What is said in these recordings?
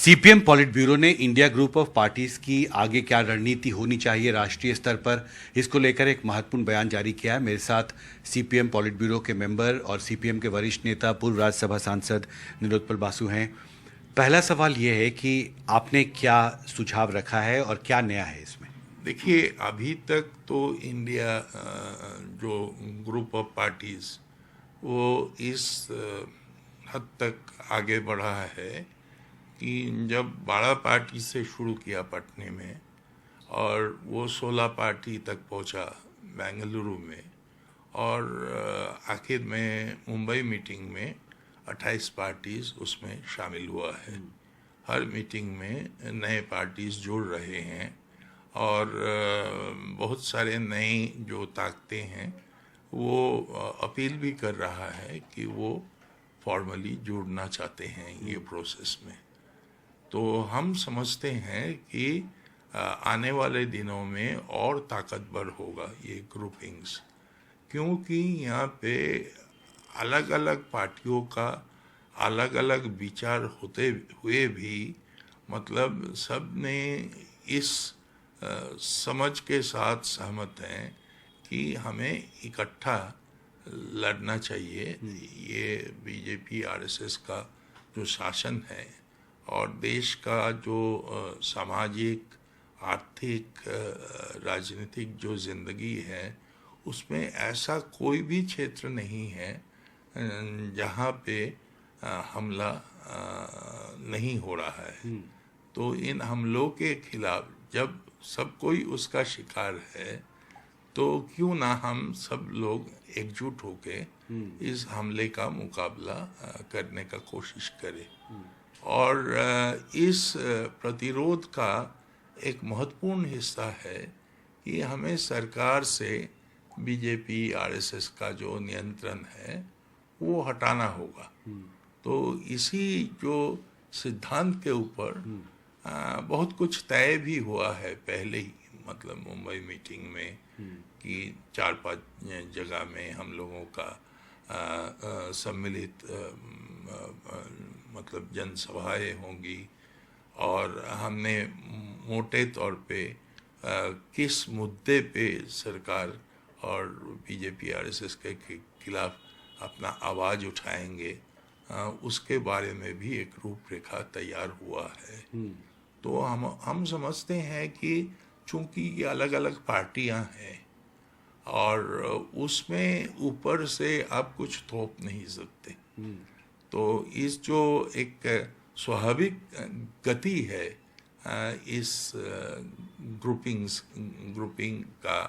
CPM पॉलिट bureau ने India group of parties की आगे क्या रणनीति होनी चाहिए राष्ट्रीय स्तर पर, इसको लेकर एक महत्वपूर्ण बयान जारी किया है। मेरे साथ सीपीएम पॉलिट ब्यूरो के मेंबर और सीपीएम के वरिष्ठ नेता पूर्व राज्यसभा सांसद निलोत्पल बासु हैं। पहला सवाल ये है कि आपने क्या सुझाव रखा है और क्या नया है इसमें? देखिए, अभी तक तो इंडिया जो ग्रुप ऑफ पार्टीज वो इस हद तक आगे बढ़ा है कि जब 12 पार्टी से शुरू किया पटने में और वो 16 पार्टी तक पहुंचा बेंगलुरु में और आखिर में मुंबई मीटिंग में 28 पार्टीज उसमें शामिल हुआ है। हर मीटिंग में नए पार्टीज जुड़ रहे हैं और बहुत सारे नए जो ताकतें हैं वो अपील भी कर रहा है कि वो फॉर्मली जुड़ना चाहते हैं ये प्रोसेस में। तो हम समझते हैं कि आने वाले दिनों में और ताकतवर होगा ये ग्रुपिंग्स, क्योंकि यहाँ पे अलग अलग पार्टियों का अलग अलग विचार होते हुए भी मतलब सब ने इस समझ के साथ सहमत हैं कि हमें इकट्ठा लड़ना चाहिए ये बीजेपी आरएसएस का जो शासन है और देश का जो सामाजिक आर्थिक राजनीतिक जो जिंदगी है उसमें ऐसा कोई भी क्षेत्र नहीं है जहाँ पे हमला नहीं हो रहा है। तो इन हमलों के खिलाफ जब सब कोई उसका शिकार है तो क्यों ना हम सब लोग एकजुट होके इस हमले का मुकाबला करने का कोशिश करें। और इस प्रतिरोध का एक महत्वपूर्ण हिस्सा है कि हमें सरकार से बीजेपी आरएसएस का जो नियंत्रण है वो हटाना होगा। तो इसी जो सिद्धांत के ऊपर बहुत कुछ तय भी हुआ है पहले ही, मतलब मुंबई मीटिंग में कि 4-5 जगह में हम लोगों का सम्मिलित मतलब जनसभाएं होंगी और हमने मोटे तौर पे किस मुद्दे पे सरकार और बीजेपी आरएसएस के खिलाफ अपना आवाज़ उठाएंगे उसके बारे में भी एक रूपरेखा तैयार हुआ है। तो हम समझते हैं कि चूंकि ये अलग अलग पार्टियां हैं और उसमें ऊपर से आप कुछ थोप नहीं सकते, तो इस जो एक स्वाभाविक गति है इस ग्रुपिंग का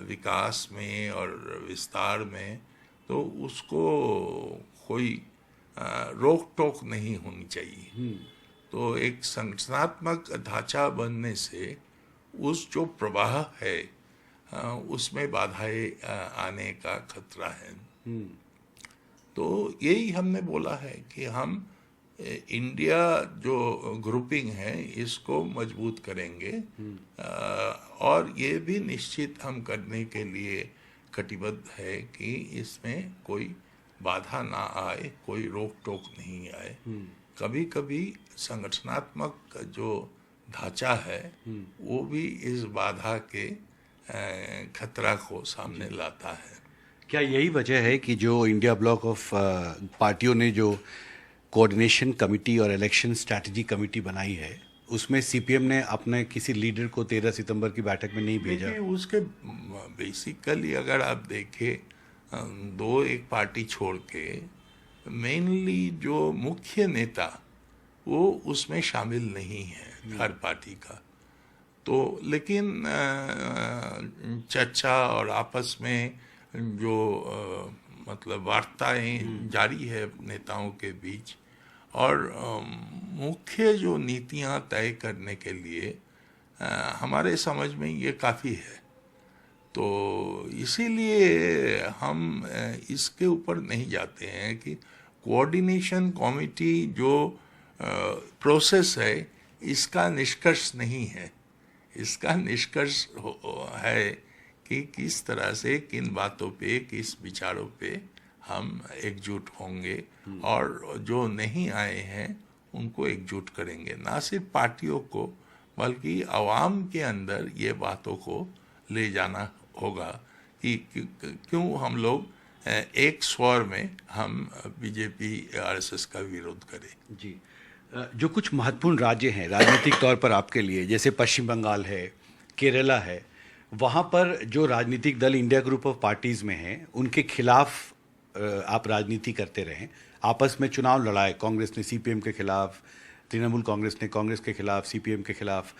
विकास में और विस्तार में, तो उसको कोई रोक टोक नहीं होनी चाहिए। तो एक संगठनात्मक ढांचा बनने से उस जो प्रवाह है उसमें बाधाएं आने का खतरा है। तो यही हमने बोला है कि हम इंडिया जो ग्रुपिंग है इसको मजबूत करेंगे और ये भी निश्चित हम करने के लिए कटिबद्ध है कि इसमें कोई बाधा ना आए, कोई रोक टोक नहीं आए। कभी कभी संगठनात्मक जो ढांचा है वो भी इस बाधा के खतरा को सामने लाता है। क्या यही वजह है कि जो इंडिया ब्लॉक ऑफ पार्टियों ने जो कोऑर्डिनेशन कमेटी और इलेक्शन स्ट्रैटेजी कमेटी बनाई है उसमें सीपीएम ने अपने किसी लीडर को 13 सितंबर की बैठक में नहीं भेजा? उसके बेसिकली अगर आप देखें दो एक पार्टी छोड़ के मेनली जो मुख्य नेता वो उसमें शामिल नहीं है हर पार्टी का। तो लेकिन चर्चा और आपस में जो मतलब वार्ताएं जारी है नेताओं के बीच और मुख्य जो नीतियां तय करने के लिए हमारे समझ में ये काफ़ी है। तो इसीलिए हम इसके ऊपर नहीं जाते हैं कि कोऑर्डिनेशन कमेटी जो प्रोसेस है इसका निष्कर्ष नहीं है। इसका निष्कर्ष है कि किस तरह से किन बातों पे किस विचारों पे हम एकजुट होंगे और जो नहीं आए हैं उनको एकजुट करेंगे, ना सिर्फ पार्टियों को बल्कि आवाम के अंदर ये बातों को ले जाना होगा कि क्यों हम लोग एक स्वर में हम बीजेपी आरएसएस का विरोध करें। जी, जो कुछ महत्वपूर्ण राज्य हैं राजनीतिक तौर पर आपके लिए, जैसे पश्चिम बंगाल है, केरला है, वहाँ पर जो राजनीतिक दल इंडिया ग्रुप ऑफ पार्टीज़ में हैं उनके खिलाफ आप राजनीति करते रहें, आपस में चुनाव लड़ाए, कांग्रेस ने सीपीएम के खिलाफ, तृणमूल कांग्रेस ने कांग्रेस के खिलाफ, सीपीएम के खिलाफ,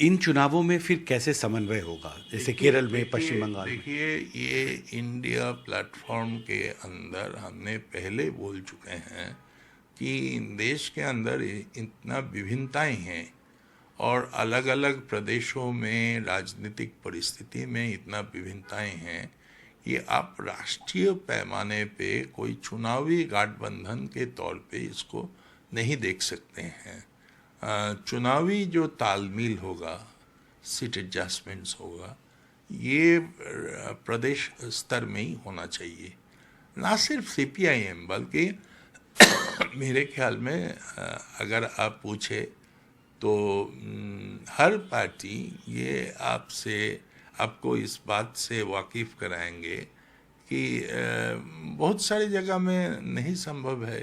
इन चुनावों में फिर कैसे समन्वय होगा, जैसे केरल में, पश्चिम बंगाल में? देखिए, ये इंडिया प्लेटफॉर्म के अंदर हमने पहले बोल चुके हैं कि देश के अंदर इतना विभिन्नताएं हैं और अलग अलग प्रदेशों में राजनीतिक परिस्थिति में इतना विभिन्नताएं हैं, ये आप राष्ट्रीय पैमाने पे कोई चुनावी गठबंधन के तौर पे इसको नहीं देख सकते हैं। चुनावी जो तालमेल होगा, सीट एडजस्टमेंट्स होगा, ये प्रदेश स्तर में ही होना चाहिए, ना सिर्फ सीपीआईएम बल्कि मेरे ख्याल में अगर आप पूछे तो हर पार्टी ये आपको इस बात से वाकिफ कराएंगे कि बहुत सारी जगह में नहीं संभव है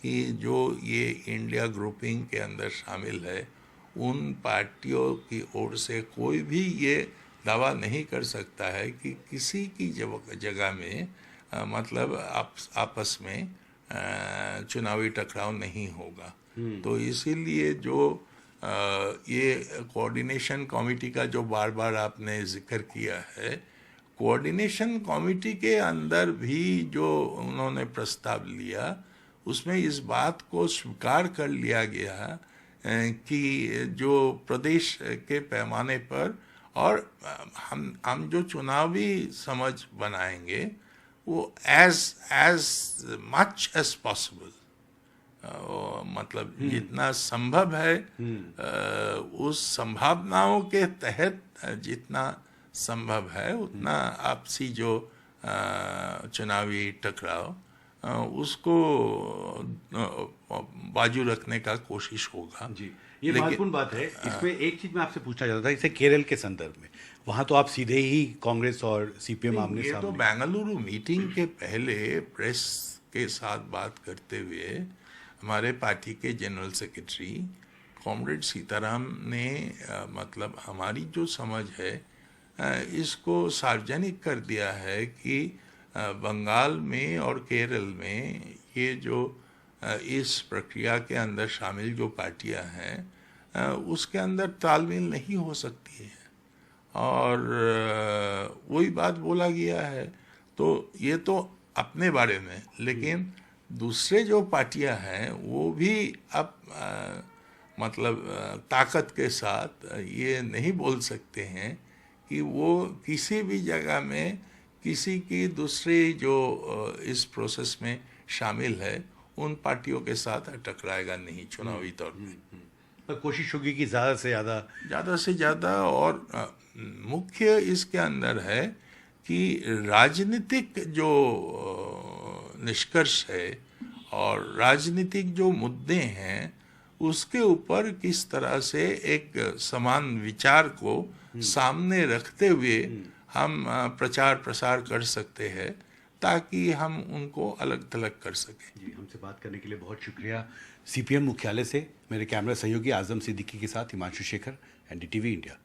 कि जो ये इंडिया ग्रुपिंग के अंदर शामिल है उन पार्टियों की ओर से कोई भी ये दावा नहीं कर सकता है कि किसी की जगह में मतलब आपस में चुनावी टकराव नहीं होगा। तो इसीलिए जो ये कोऑर्डिनेशन कमेटी का जो बार बार आपने जिक्र किया है, कोऑर्डिनेशन कमेटी के अंदर भी जो उन्होंने प्रस्ताव लिया उसमें इस बात को स्वीकार कर लिया गया कि जो प्रदेश के पैमाने पर और हम जो चुनावी समझ बनाएंगे वो as much as possible, मतलब जितना संभव है उस संभावनाओं के तहत जितना संभव है उतना आपसी जो चुनावी टकराव उसको बाजू रखने का कोशिश होगा। जी, ये महत्वपूर्ण बात है। इसमें एक चीज मैं आपसे पूछना चाहता था, जैसे केरल के संदर्भ में, वहां तो आप सीधे ही कांग्रेस और सीपीएम आमने ये सामने। तो बेंगलुरु मीटिंग के पहले प्रेस के साथ बात करते हुए हमारे पार्टी के जनरल सेक्रेटरी कॉमरेड सीताराम ने मतलब हमारी जो समझ है इसको सार्वजनिक कर दिया है कि बंगाल में और केरल में ये जो इस प्रक्रिया के अंदर शामिल जो पार्टियां हैं उसके अंदर तालमेल नहीं हो सकती है और वही बात बोला गया है। तो ये तो अपने बारे में, लेकिन दूसरे जो पार्टियां हैं वो भी अब मतलब ताकत के साथ ये नहीं बोल सकते हैं कि वो किसी भी जगह में किसी की दूसरी जो इस प्रोसेस में शामिल है उन पार्टियों के साथ टकराएगा नहीं चुनावी तौर पे। पर कोशिश होगी कि ज़्यादा से ज़्यादा और मुख्य इसके अंदर है कि राजनीतिक जो निष्कर्ष है और राजनीतिक जो मुद्दे हैं उसके ऊपर किस तरह से एक समान विचार को सामने रखते हुए हम प्रचार प्रसार कर सकते हैं ताकि हम उनको अलग थलग कर सकें। जी, हमसे बात करने के लिए बहुत शुक्रिया। सीपीएम मुख्यालय से मेरे कैमरा सहयोगी आजम सिद्दीकी के साथ हिमांशु शेखर, एनडीटीवी इंडिया।